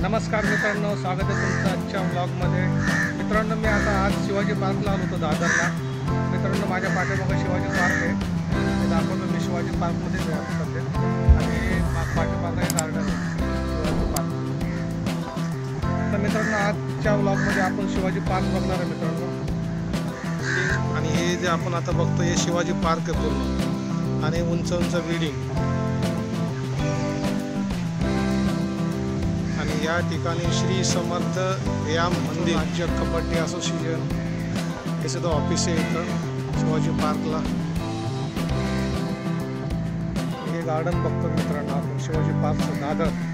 नमस्कार मित्रांनो, स्वागत आहे तुमचं आजच्या व्लॉगमध्ये। मित्रांनो, मी आता आज शिवाजी पार्कला आलो होतो दादरला। मित्रांनो, माझ्या पाठीमागे शिवाजी पार्क आहे, ते दाखवतो मी। शिवाजी पार्कमध्ये सध्या आणि पाठीमागे गार्डन शिवाजी पार्क। तर मित्रांनो, आजच्या व्लॉगमध्ये आपण शिवाजी पार्क बघणार आहे मित्रांनो। आणि हे जे आपण आता बघतो हे शिवाजी पार्क आहे पूर्ण, आणि उंच उंच बिल्डिंग। आणि या ठिकाणी श्री समर्थ व्यायाम मंदिर राज्य कबड्डी असोसिएशन हे सुद्धा ऑफिस आहे इथं शिवाजी पार्कला। हे गार्डन बघतो मित्रांनो आपण, शिवाजी पार्कचं दादर।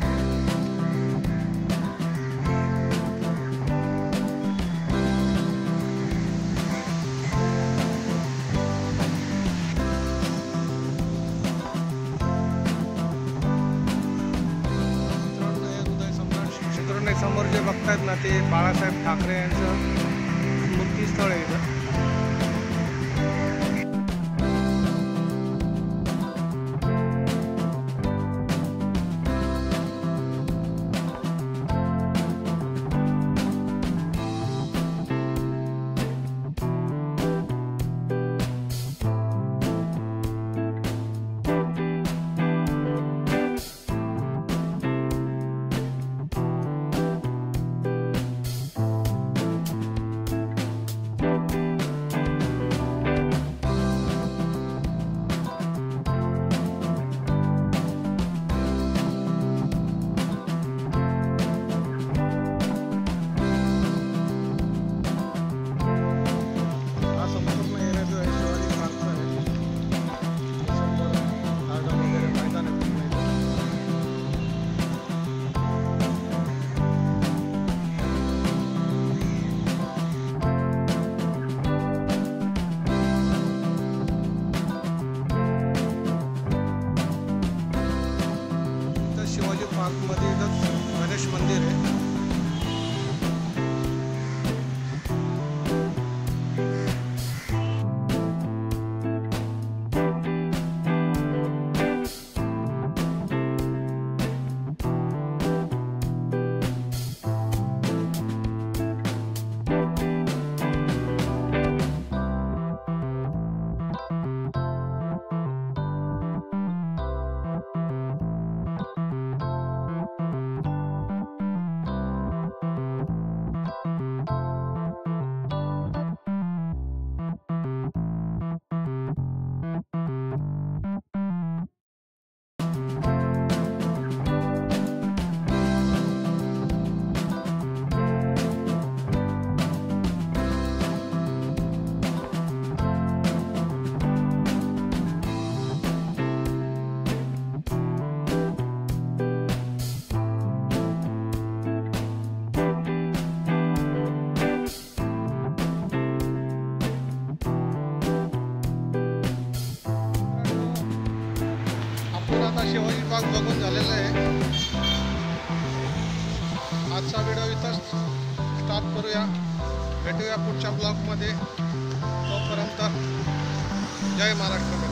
समोर जे बघतायत ना, ते बाळासाहेब ठाकरे यांचं स्मृतीस्थळ आहे इथं। शिवाजी पार्कमध्ये गणेश मंदिर आहे। आता शिवाजी पार्क बघून झालेला आहे। आजचा व्हिडिओ इथंच स्टॉप करूया, भेटूया पुढच्या ब्लॉगमध्ये। तोपर्यंत जय महाराष्ट्र।